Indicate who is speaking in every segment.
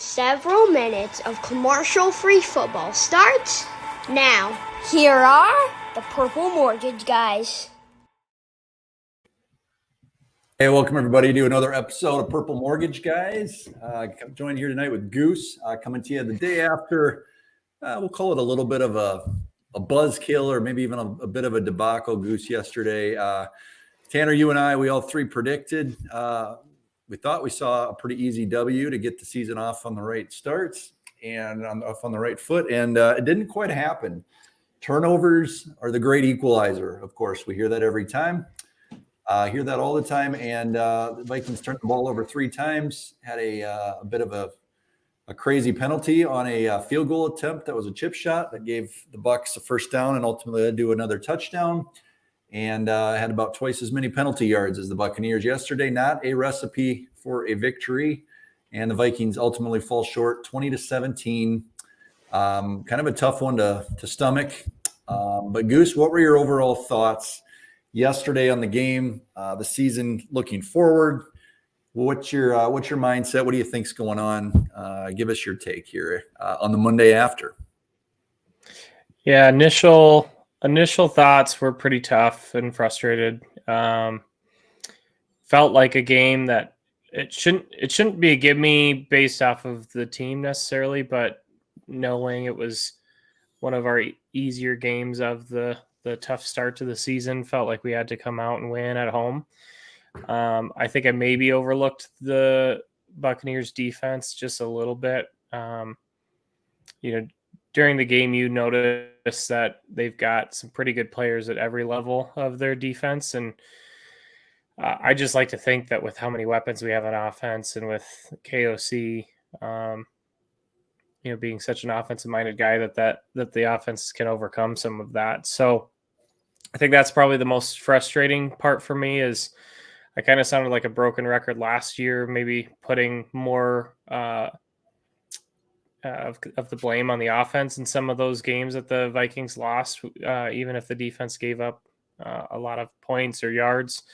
Speaker 1: Several minutes of commercial-free football starts now.
Speaker 2: Here are the Purple Mortgage Guys.
Speaker 3: Hey, welcome everybody to another episode of Purple Mortgage Guys. Joined here tonight with Goose, coming to you the day after, we'll call it a little bit of a buzzkill or maybe even a bit of a debacle. Goose yesterday. Tanner, you and I, we all three predicted. We thought we saw a pretty easy W to get the season off on the right starts and off on the right foot, and it didn't quite happen. Turnovers are the great equalizer. Of course, we hear that every time. Hear that all the time. And the Vikings turned the ball over 3 times, had a bit of a crazy penalty on a field goal attempt that was a chip shot that gave the Bucs a first down and ultimately led to another touchdown. And had about twice as many penalty yards as the Buccaneers yesterday. Not a recipe for a victory. And the Vikings ultimately fall short 20-17. Kind of a tough one to stomach. But Goose, what were your overall thoughts yesterday on the game, the season looking forward? What's your mindset? What do you think's going on? Give us your take here on the Monday after.
Speaker 4: Yeah, initial thoughts were pretty tough and frustrated. Felt like a game that it shouldn't be a give me based off of the team necessarily, but knowing it was one of our easier games of the tough start to the season, felt like we had to come out and win at home. I think I maybe overlooked the Buccaneers defense just a little bit. During the game, you notice that they've got some pretty good players at every level of their defense. And I just like to think that with how many weapons we have on offense and with KOC, being such an offensive-minded guy that the offense can overcome some of that. So I think that's probably the most frustrating part for me is I kind of sounded like a broken record last year, maybe putting more of the blame on the offense in some of those games that the Vikings lost, even if the defense gave up a lot of points or yards.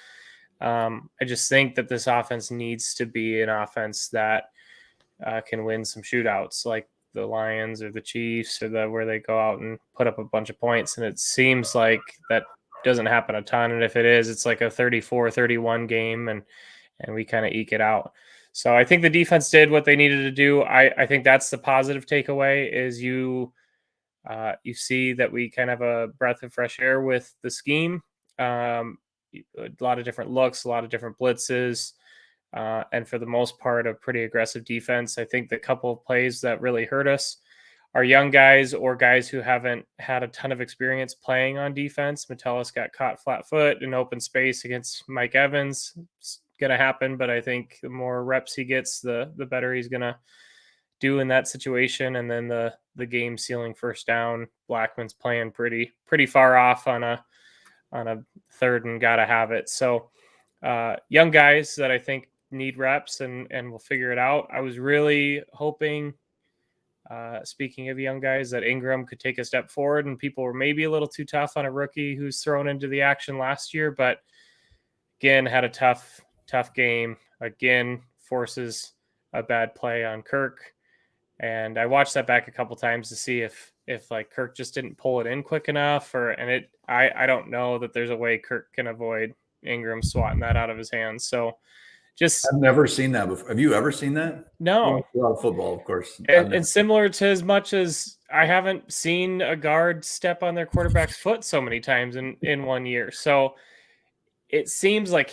Speaker 4: I just think that this offense needs to be an offense that can win some shootouts like the Lions or the Chiefs or where they go out and put up a bunch of points. And it seems like that doesn't happen a ton. And if it is, it's like a 34-31 game and we kind of eke it out. So I think the defense did what they needed to do. I think that's the positive takeaway is you see that we kind of have a breath of fresh air with the scheme. A lot of different looks, a lot of different blitzes, and for the most part, a pretty aggressive defense. I think the couple of plays that really hurt us are young guys or guys who haven't had a ton of experience playing on defense. Metellus got caught flat foot in open space against Mike Evans. It's going to happen, but I think the more reps he gets, the better he's going to do in that situation. And then the game sealing first down, Blackman's playing pretty far off on a third and got to have it. So young guys that I think need reps and we'll figure it out. I was really hoping, speaking of young guys, that Ingram could take a step forward, and people were maybe a little too tough on a rookie who's thrown into the action last year, but again, had a tough game. Again, forces a bad play on Kirk. And I watched that back a couple times to see if like Kirk just didn't pull it in quick enough I don't know that there's a way Kirk can avoid Ingram swatting that out of his hands. So
Speaker 3: I've never seen that before. Have you ever seen that?
Speaker 4: No.
Speaker 3: A lot of football, of course.
Speaker 4: And similar to as much as I haven't seen a guard step on their quarterback's foot so many times in 1 year. So it seems like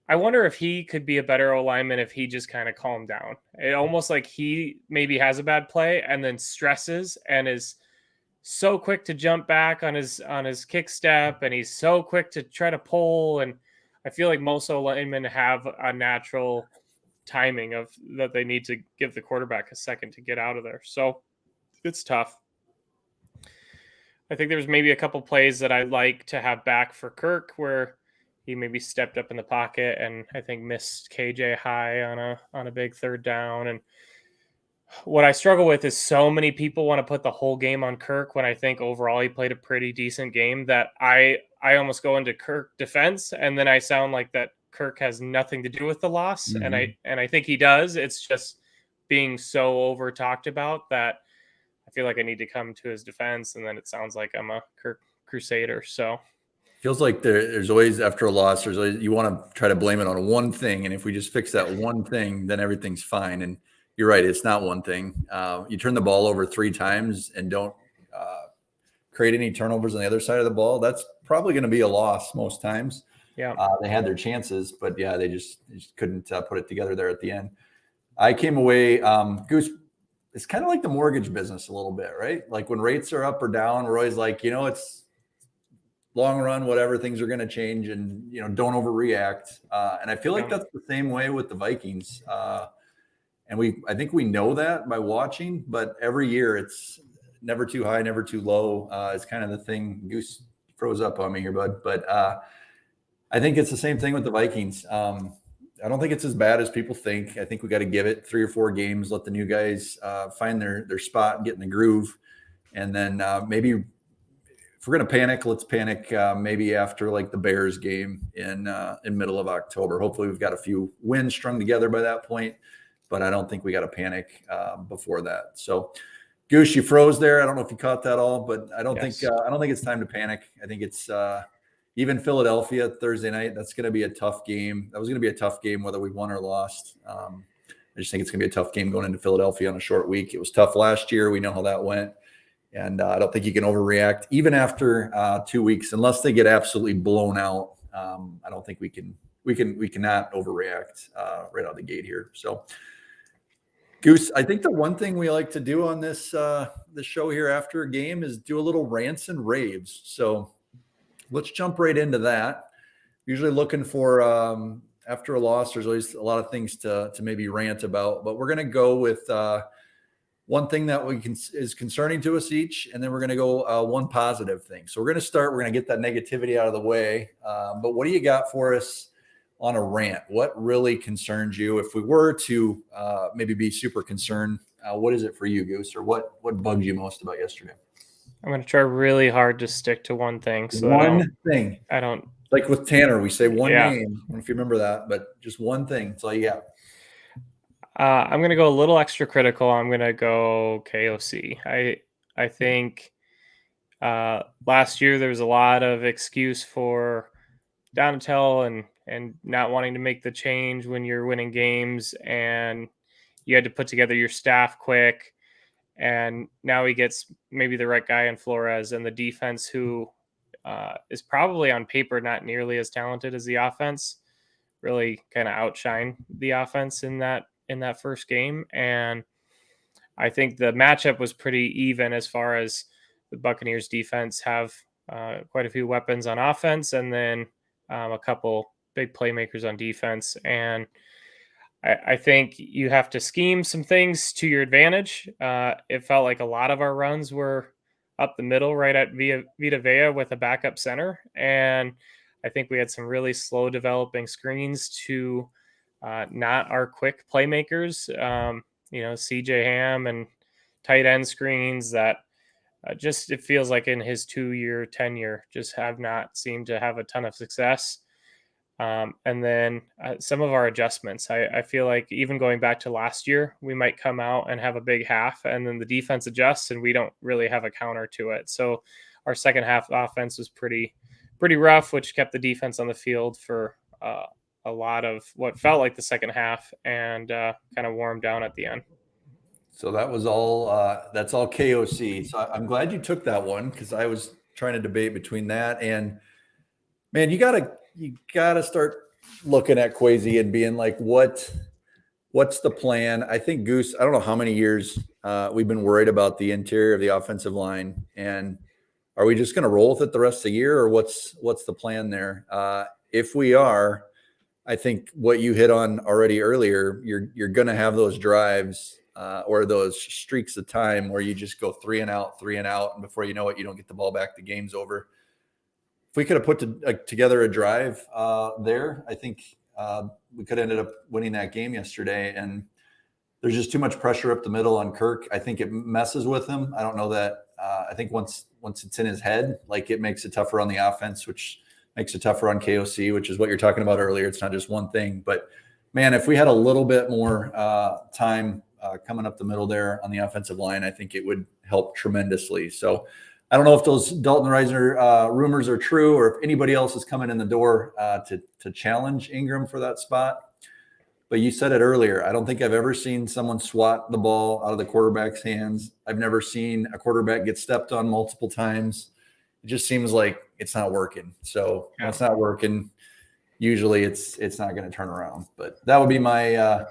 Speaker 4: I wonder if he could be a better O-lineman if he just kind of calmed down. It almost like he maybe has a bad play and then stresses and is so quick to jump back on his kick step, and he's so quick to try to pull. And I feel like most O-linemen have a natural timing of that they need to give the quarterback a second to get out of there. So it's tough. I think there's maybe a couple plays that I'd like to have back for Kirk where he maybe stepped up in the pocket and I think missed KJ high on a big third down. And what I struggle with is so many people want to put the whole game on Kirk when I think overall he played a pretty decent game that I almost go into Kirk defense and then I sound like that Kirk has nothing to do with the loss. Mm-hmm. And I think he does. It's just being so over talked about that I feel like I need to come to his defense, and then it sounds like I'm a crusader. So
Speaker 3: Feels like there's always, after a loss, there's always, you want to try to blame it on one thing, and if we just fix that one thing, then everything's fine. And you're right, it's not one thing. You turn the ball over 3 times and don't create any turnovers on the other side of the ball, that's probably going to be a loss most times.
Speaker 4: yeah,
Speaker 3: They had their chances, but yeah, they just couldn't put it together there at the end. I came away, Goose, it's kind of like the mortgage business a little bit, right? Like when rates are up or down, we're always like, it's long run, whatever, things are going to change, and, don't overreact. And I feel like that's the same way with the Vikings. And I think we know that by watching, but every year it's never too high, never too low. It's kind of the thing. Goose froze up on me here, bud. But I think it's the same thing with the Vikings. I don't think it's as bad as people think. I think we got to give it 3 or 4 games, let the new guys find their spot and get in the groove. And then maybe if we're going to panic, let's panic maybe after like the Bears game in middle of October. Hopefully we've got a few wins strung together by that point, but I don't think we got to panic before that. So Goose, you froze there. I don't know if you caught that all, but I don't think it's time to panic. I think it's even Philadelphia Thursday night. That's going to be a tough game. That was going to be a tough game whether we won or lost. I just think it's going to be a tough game going into Philadelphia on a short week. It was tough last year. We know how that went, and I don't think you can overreact even after 2 weeks unless they get absolutely blown out. I don't think we cannot overreact right out of the gate here. So. Goose, I think the one thing we like to do on this show here after a game is do a little rants and raves. So let's jump right into that. Usually looking for after a loss, there's always a lot of things to maybe rant about, but we're going to go with one thing that is concerning to us each, and then we're going to go one positive thing. So we're going to get that negativity out of the way. But what do you got for us on a rant? What really concerns you? If we were to maybe be super concerned, what is it for you, Goose, or what bugged you most about yesterday?
Speaker 4: I'm going to try really hard to stick to one thing. So
Speaker 3: thing.
Speaker 4: I don't
Speaker 3: like with Tanner. We say one name. I don't know if you remember that, but just one thing. That's all you got.
Speaker 4: I'm going to go a little extra critical. I'm going to go KOC. I think last year there was a lot of excuse for Donatel and not wanting to make the change when you're winning games, and you had to put together your staff quick. And now he gets maybe the right guy in Flores, and the defense, who is probably on paper not nearly as talented as the offense, really kind of outshine the offense in that first game. And I think the matchup was pretty even as far as the Buccaneers defense have quite a few weapons on offense, and then a couple big playmakers on defense. And I think you have to scheme some things to your advantage. It felt like a lot of our runs were up the middle, right at Vita Vea with a backup center. And I think we had some really slow developing screens to not our quick playmakers, CJ Ham and tight end screens that just, it feels like in his 2-year tenure, just have not seemed to have a ton of success. And then some of our adjustments, I feel like even going back to last year, we might come out and have a big half, and then the defense adjusts and we don't really have a counter to it. So our second half offense was pretty rough, which kept the defense on the field for a lot of what felt like the second half, and kind of wore them down at the end.
Speaker 3: So that was all. That's all KOC. So I'm glad you took that one, because I was trying to debate between that and, man, you gotta start looking at Kwesi and being like, what's the plan? I think, Goose, I don't know how many years we've been worried about the interior of the offensive line, and are we just going to roll with it the rest of the year, or what's the plan there? If we are, I think what you hit on already earlier, you're going to have those drives or those streaks of time where you just go 3 and out, and before you know it, you don't get the ball back, the game's over. If we could have put together a drive there, I think we could have ended up winning that game yesterday. And there's just too much pressure up the middle on Kirk. I think it messes with him. I don't know that. I think once it's in his head, like, it makes it tougher on the offense, which makes it tougher on KOC, which is what you're talking about earlier. It's not just one thing. But, man, if we had a little bit more time coming up the middle there on the offensive line, I think it would help tremendously. So I don't know if those Dalton Reisner rumors are true or if anybody else is coming in the door to challenge Ingram for that spot. But you said it earlier. I don't think I've ever seen someone swat the ball out of the quarterback's hands. I've never seen a quarterback get stepped on multiple times. It just seems like it's not working. So when it's not working, usually it's not going to turn around. But that would be my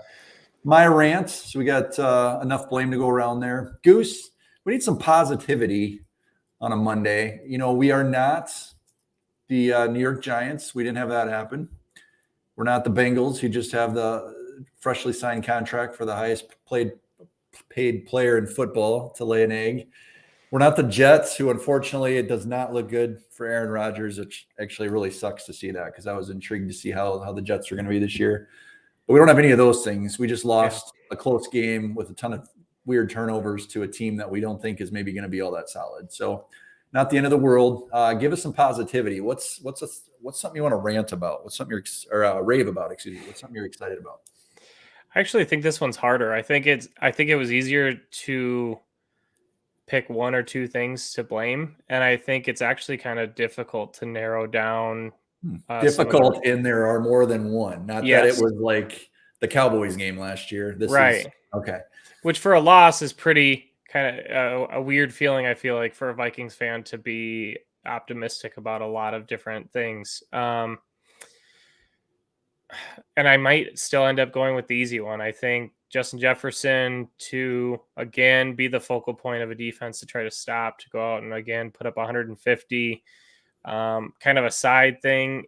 Speaker 3: my rant. So we got enough blame to go around there. Goose, we need some positivity on a Monday. You know, we are not the New York Giants. We didn't have that happen. We're not the Bengals who just have the freshly signed contract for the highest paid player in football to lay an egg. We're not the Jets who, unfortunately, it does not look good for Aaron Rodgers, which actually really sucks to see that because I was intrigued to see how the Jets are going to be this year. But we don't have any of those things. We just lost a close game with a ton of weird turnovers to a team that we don't think is maybe going to be all that solid. So not the end of the world. Give us some positivity. What's something you want to rant about? What's something rave about? Excuse me. What's something you're excited about?
Speaker 4: I actually think this one's harder. I think it was easier to pick one or two things to blame, and I think it's actually kind of difficult to narrow down.
Speaker 3: Difficult, and there are more than one. Not that it
Speaker 4: Yes.
Speaker 3: was like the Cowboys game last year. This
Speaker 4: Right.
Speaker 3: is okay.
Speaker 4: Which for a loss is pretty kind of a weird feeling, I feel like, for a Vikings fan to be optimistic about a lot of different things. And I might still end up going with the easy one. I think Justin Jefferson to, again, be the focal point of a defense to try to stop, to go out and, again, put up 150. Kind of a side thing.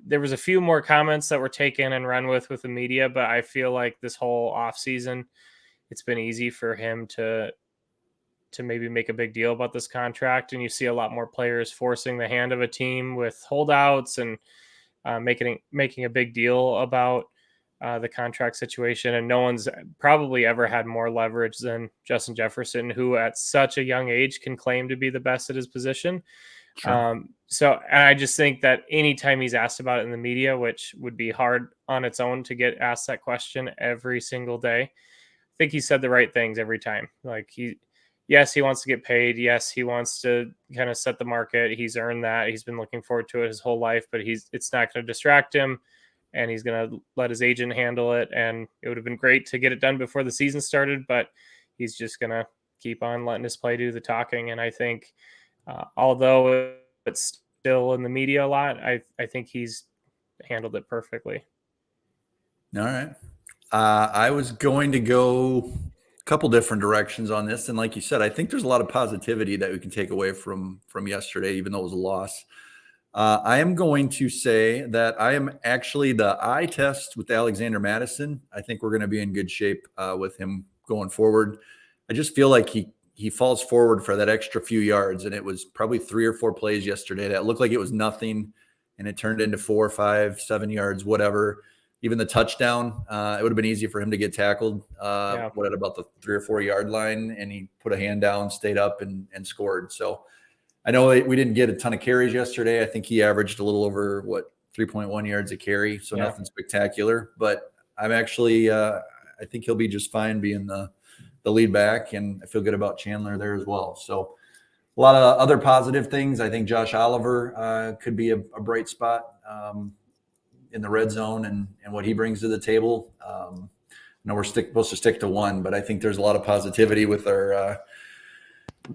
Speaker 4: There was a few more comments that were taken and run with the media, but I feel like this whole offseason, it's been easy for him to maybe make a big deal about this contract. And you see a lot more players forcing the hand of a team with holdouts and making a big deal about the contract situation. And no one's probably ever had more leverage than Justin Jefferson, who at such a young age can claim to be the best at his position.
Speaker 3: Sure.
Speaker 4: And I just think that anytime he's asked about it in the media, which would be hard on its own to get asked that question every single day, I think he said the right things every time. Like yes, he wants to get paid. Yes, he wants to kind of set the market. He's earned that. He's been looking forward to it his whole life, but it's not going to distract him, and he's going to let his agent handle it. And it would have been great to get it done before the season started, but he's just going to keep on letting his play do the talking. And I think, although it's still in the media a lot, I think he's handled it perfectly.
Speaker 3: All right. I was going to go a couple different directions on this. And like you said, I think there's a lot of positivity that we can take away from yesterday, even though it was a loss. I am going to say that I am actually the eye test with Alexander Madison. I think we're going to be in good shape with him going forward. I just feel like he falls forward for that extra few yards. And it was probably 3 or 4 plays yesterday that looked like it was nothing. And it turned into 4, 5, 7 yards, whatever. Even the touchdown, it would have been easy for him to get tackled at about the 3 or 4 yard line. And he put a hand down, stayed up and scored. So I know we didn't get a ton of carries yesterday. I think he averaged a little over 3.1 yards a carry. So nothing spectacular, but I'm actually, I think he'll be just fine being the lead back. And I feel good about Chandler there as well. So a lot of other positive things. I think Josh Oliver could be a bright spot in the red zone and what he brings to the table. We're supposed to stick to one, but I think there's a lot of positivity with our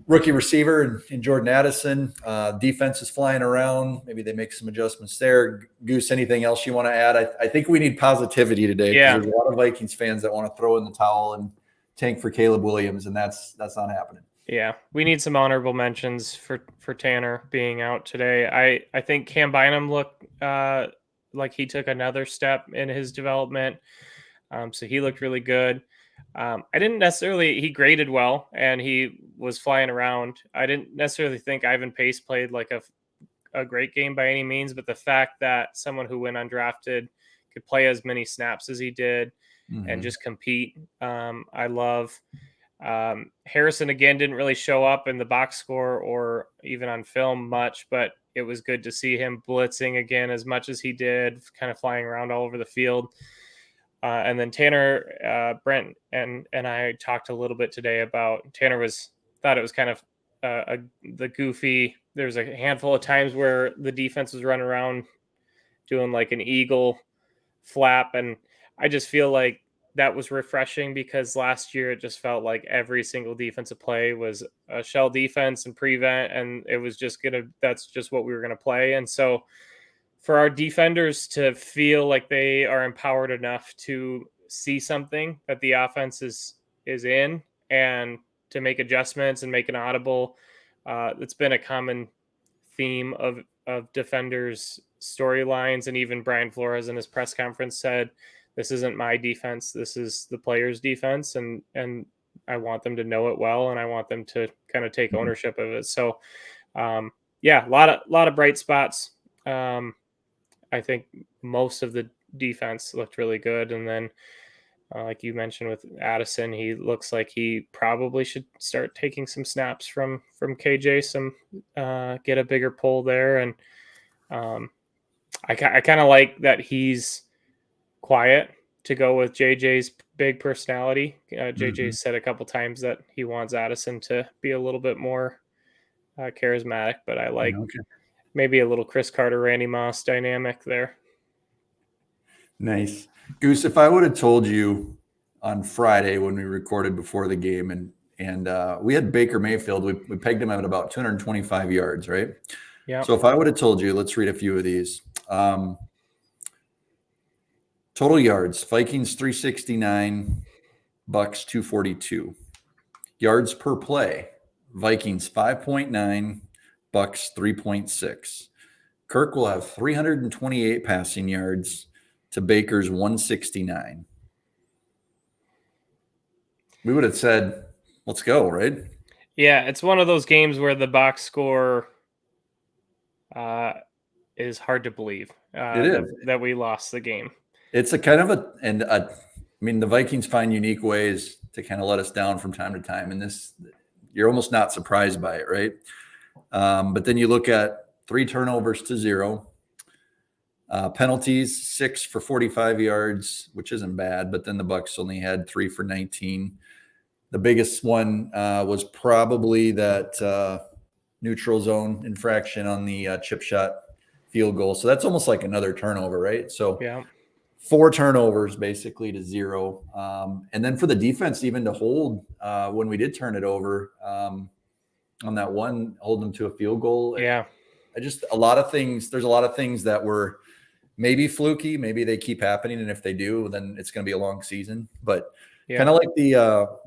Speaker 3: rookie receiver and Jordan Addison. Defense is flying around. Maybe they make some adjustments there. Goose, anything else you want to add? I think we need positivity today.
Speaker 4: Yeah.
Speaker 3: There's a lot of Vikings fans that want to throw in the towel and tank for Caleb Williams, and that's not happening.
Speaker 4: Yeah, we need some honorable mentions for Tanner being out today. I think Cam Bynum looked like he took another step in his development. So he looked really good. He graded well and he was flying around. I didn't necessarily think Ivan Pace played like a great game by any means, but the fact that someone who went undrafted could play as many snaps as he did and just compete, I love. Harrison again didn't really show up in the box score or even on film much, but it was good to see him blitzing again as much as he did, kind of flying around all over the field. And then Tanner, Brent, and I talked a little bit today about Tanner thought it was kind of the goofy. There's a handful of times where the defense was running around doing like an eagle flap, and I just feel like that was refreshing because last year it just felt like every single defensive play was a shell defense and prevent, and it was just that's just what we were gonna play. And so for our defenders to feel like they are empowered enough to see something that the offense is in and to make adjustments and make an audible. It's been a common theme of defenders storylines, and even Brian Flores in his press conference said, "This isn't my defense. This is the players' defense, and I want them to know it well, and I want them to kind of take ownership of it." So, yeah, a lot of bright spots. I think most of the defense looked really good. And then, like you mentioned with Addison, he looks like he probably should start taking some snaps from KJ, get a bigger pull there. And I kind of like that he's quiet to go with JJ's big personality. JJ said a couple times that he wants Addison to be a little bit more charismatic, but I like maybe a little Chris Carter, Randy Moss dynamic there.
Speaker 3: Nice. Goose, if I would have told you on Friday when we recorded before the game and we had Baker Mayfield, we pegged him at about 225 yards, right?
Speaker 4: Yeah.
Speaker 3: So if I would have told you, let's read a few of these. Total yards, Vikings 369, Bucks 242. Yards per play, Vikings 5.9, Bucks 3.6. Kirk will have 328 passing yards to Baker's 169. We would have said, let's go, right?
Speaker 4: Yeah, it's one of those games where the box score is hard to believe that we lost the game.
Speaker 3: It's a kind of I mean, the Vikings find unique ways to kind of let us down from time to time. And this, you're almost not surprised by it, right? But then you look at 3 turnovers to 0. Penalties, 6 for 45 yards, which isn't bad. But then the Bucks only had 3 for 19. The biggest one was probably that neutral zone infraction on the chip shot field goal. So that's almost like another turnover, right? So
Speaker 4: yeah,
Speaker 3: 4 turnovers basically to 0. And then for the defense, even to hold when we did turn it over on that one, hold them to a field goal.
Speaker 4: Yeah.
Speaker 3: There's a lot of things that were maybe fluky. Maybe they keep happening. And if they do, then it's going to be a long season. But kind of like the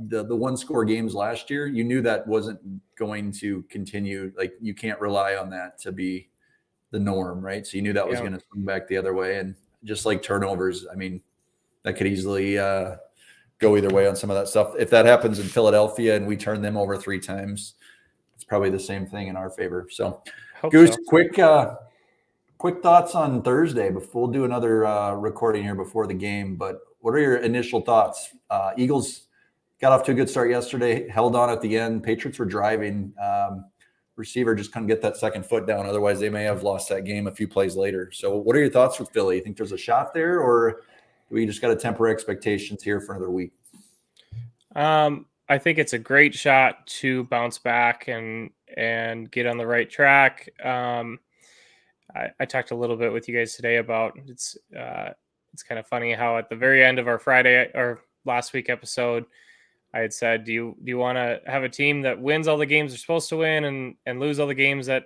Speaker 3: 1-score games last year, you knew that wasn't going to continue. Like, you can't rely on that to be the norm, right? So you knew that was going to swing back the other way. And just like turnovers, I mean, that could easily go either way on some of that stuff. If that happens in Philadelphia and we turn them over 3 times, it's probably the same thing in our favor. So, Goose, quick thoughts on Thursday. We'll do another recording here before the game, but what are your initial thoughts? Eagles got off to a good start yesterday, held on at the end. Patriots were driving. Receiver just couldn't get that second foot down. Otherwise, they may have lost that game a few plays later. So what are your thoughts with Philly? You think there's a shot there, or do we just got to temper expectations here for another week?
Speaker 4: I think it's a great shot to bounce back and get on the right track. I talked a little bit with you guys today about it's kind of funny how at the very end of our Friday or last week episode, I had said, do you want to have a team that wins all the games they're supposed to win and lose all the games that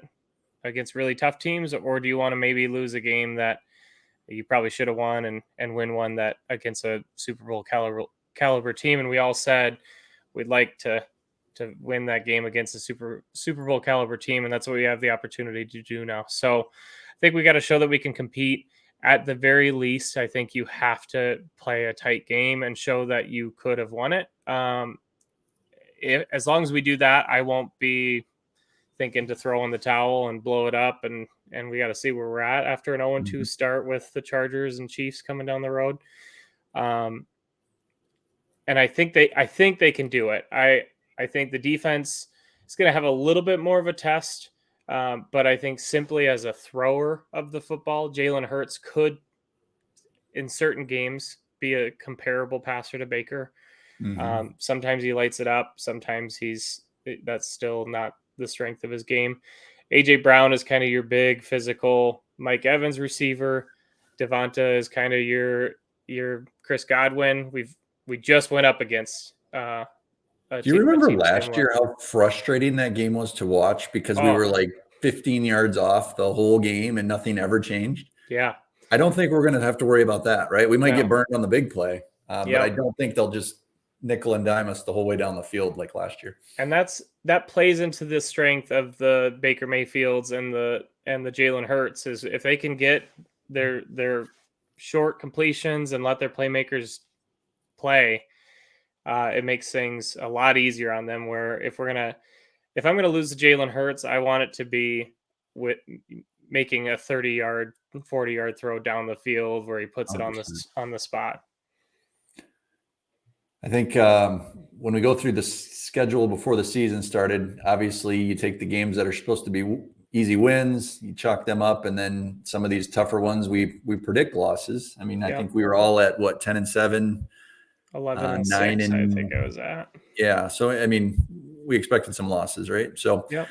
Speaker 4: against really tough teams, or do you want to maybe lose a game that you probably should have won and win one that against a Super Bowl caliber team? And we all said we'd like to win that game against a Super Bowl caliber team, and that's what we have the opportunity to do now. So I think we got to show that we can compete. At the very least, I think you have to play a tight game and show that you could have won it. As long as we do that, I won't be thinking to throw in the towel and blow it up. And we got to see where we're at after an 0-2 start with the Chargers and Chiefs coming down the road. And I think they can do it. I think the defense is going to have a little bit more of a test. But I think simply as a thrower of the football, Jalen Hurts could, in certain games, be a comparable passer to Baker.
Speaker 3: Mhm.
Speaker 4: Sometimes he lights it up. Sometimes that's still not the strength of his game. AJ Brown is kind of your big physical Mike Evans receiver. Devonta is kind of your Chris Godwin. We just went up against a
Speaker 3: Do you
Speaker 4: a
Speaker 3: remember
Speaker 4: team
Speaker 3: last
Speaker 4: similar.
Speaker 3: year how frustrating that game was to watch because we
Speaker 4: Oh
Speaker 3: were like 15 yards off the whole game and nothing ever changed?
Speaker 4: yeah,
Speaker 3: I don't think we're going to have to worry about that, right? We might get
Speaker 4: no,
Speaker 3: burned on the big play, but I
Speaker 4: yep.
Speaker 3: don't think they'll just nickel and dime us the whole way down the field like last year.
Speaker 4: And that plays into the strength of the Baker Mayfields and the Jalen Hurts is if they can get their short completions and let their playmakers play, it makes things a lot easier on them. Where if I'm gonna lose to Jalen Hurts, I want it to be with making a 30-yard, 40-yard throw down the field where he puts it
Speaker 3: 100%.
Speaker 4: on the spot.
Speaker 3: I think when we go through the schedule before the season started, obviously you take the games that are supposed to be easy wins, you chalk them up, and then some of these tougher ones we predict losses. I mean, I
Speaker 4: Yep.
Speaker 3: think we were all at what 10-7,
Speaker 4: 11-6,
Speaker 3: 9
Speaker 4: I think
Speaker 3: and
Speaker 4: I was at.
Speaker 3: yeah. So I mean, we expected some losses, right? So
Speaker 4: Yep.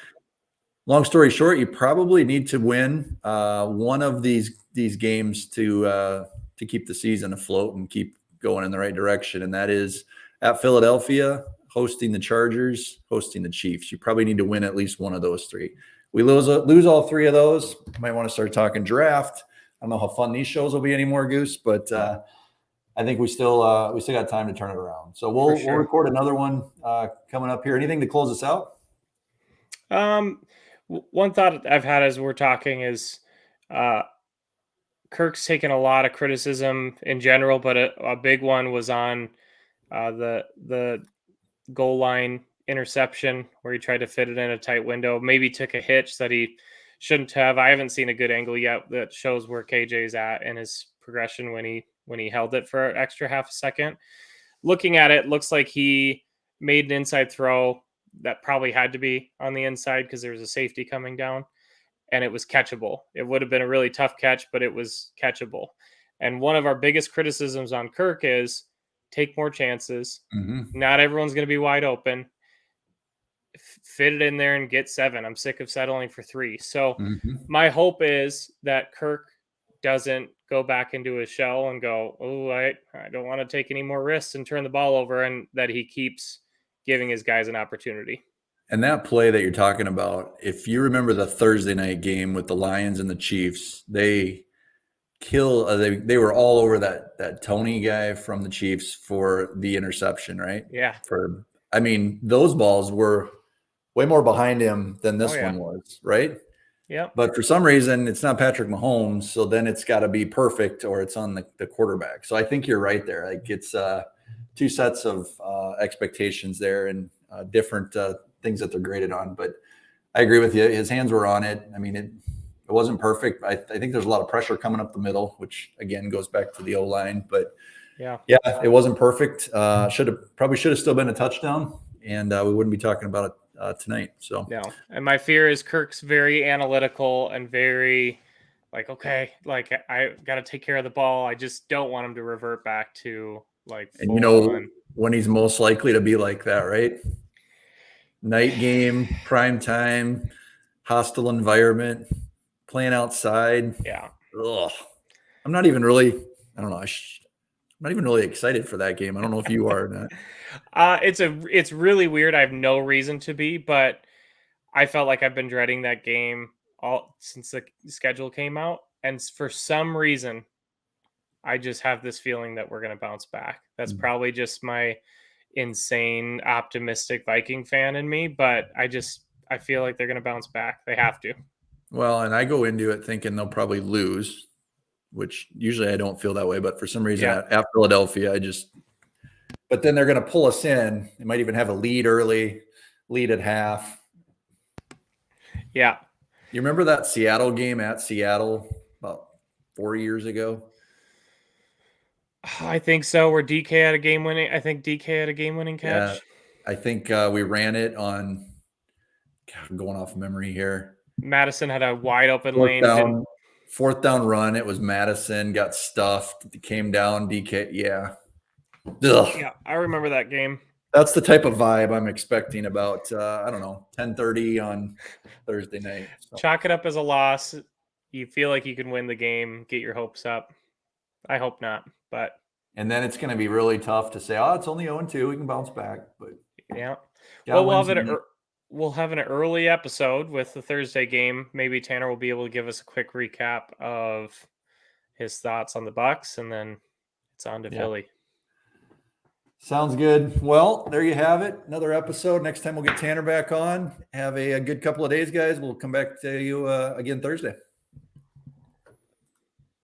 Speaker 3: long story short, you probably need to win one of these games to keep the season afloat and keep going in the right direction, and that is at Philadelphia, hosting the Chargers, hosting the Chiefs. You probably need to win at least one of those three. We lose all three of those. You might want to start talking draft. I don't know how fun these shows will be anymore, Goose, but I think we still got time to turn it around. So we'll record another one coming up here. Anything to close us out?
Speaker 4: One thought I've had as we're talking is uh, Kirk's taken a lot of criticism in general, but a big one was on the goal line interception where he tried to fit it in a tight window. Maybe took a hitch that he shouldn't have. I haven't seen a good angle yet that shows where KJ's at in his progression when he held it for an extra half a second. Looking at it, looks like he made an inside throw that probably had to be on the inside because there was a safety coming down and it was catchable. It would have been a really tough catch, but it was catchable. And one of our biggest criticisms on Kirk is take more chances.
Speaker 3: Mm-hmm.
Speaker 4: Not everyone's going to be wide open. Fit it in there and get 7. I'm sick of settling for 3. So my hope is that Kirk doesn't go back into his shell and go, oh, I don't want to take any more risks and turn the ball over, and that he keeps giving his guys an opportunity.
Speaker 3: And that play that you're talking about, if you remember the Thursday night game with the Lions and the Chiefs, they were all over that Tony guy from the Chiefs for the interception, right?
Speaker 4: Yeah.
Speaker 3: I mean, those balls were way more behind him than this one was, right?
Speaker 4: Yeah.
Speaker 3: But for some reason, it's not Patrick Mahomes, so then it's got to be perfect or it's on the quarterback. So I think you're right there. Like it's two sets of expectations there and different things that they're graded on. But I agree with you. His hands were on it. I mean, it wasn't perfect. I think there's a lot of pressure coming up the middle, which again goes back to the O-line. But yeah, it wasn't perfect. Probably should have still been a touchdown, and we wouldn't be talking about it tonight. So
Speaker 4: no. And my fear is Kirk's very analytical and very like, okay, like I got to take care of the ball. I just don't want him to revert back to like
Speaker 3: and you know when he's most likely to be like that, right? Night game, prime time, hostile environment, playing outside.
Speaker 4: Yeah.
Speaker 3: Ugh. I'm not even really, I don't know. I'm not even really excited for that game. I don't know if you are or not.
Speaker 4: It's really weird. I have no reason to be, but I felt like I've been dreading that game all since the schedule came out. And for some reason, I just have this feeling that we're going to bounce back. That's probably just my insane, optimistic Viking fan in me, but I feel like they're going to bounce back. They have to.
Speaker 3: Well, and I go into it thinking they'll probably lose, which usually I don't feel that way. But for some reason at Philadelphia, but then they're going to pull us in. They might even have a lead early, lead at half.
Speaker 4: Yeah.
Speaker 3: You remember that Seattle game at Seattle about 4 years ago?
Speaker 4: I think so. Where DK had a game winning. I think DK had a game winning catch.
Speaker 3: Yeah, I think we ran it on. God, I'm going off memory here.
Speaker 4: Madison had a wide open
Speaker 3: Fourth
Speaker 4: lane.
Speaker 3: down, 4th down run. It was Madison, got stuffed, came down, DK. Yeah. Ugh.
Speaker 4: Yeah, I remember that game.
Speaker 3: That's the type of vibe I'm expecting about, I don't know, 10:30 on Thursday night. So.
Speaker 4: Chalk it up as a loss. You feel like you can win the game, get your hopes up. I hope not, but.
Speaker 3: And then it's going to be really tough to say, oh, it's only 0-2. We can bounce back. But
Speaker 4: yeah. Well, we'll have an early episode with the Thursday game. Maybe Tanner will be able to give us a quick recap of his thoughts on the Bucks, and then it's on to Philly.
Speaker 3: Sounds good. Well, there you have it. Another episode. Next time we'll get Tanner back on. Have a good couple of days, guys. We'll come back to you again Thursday.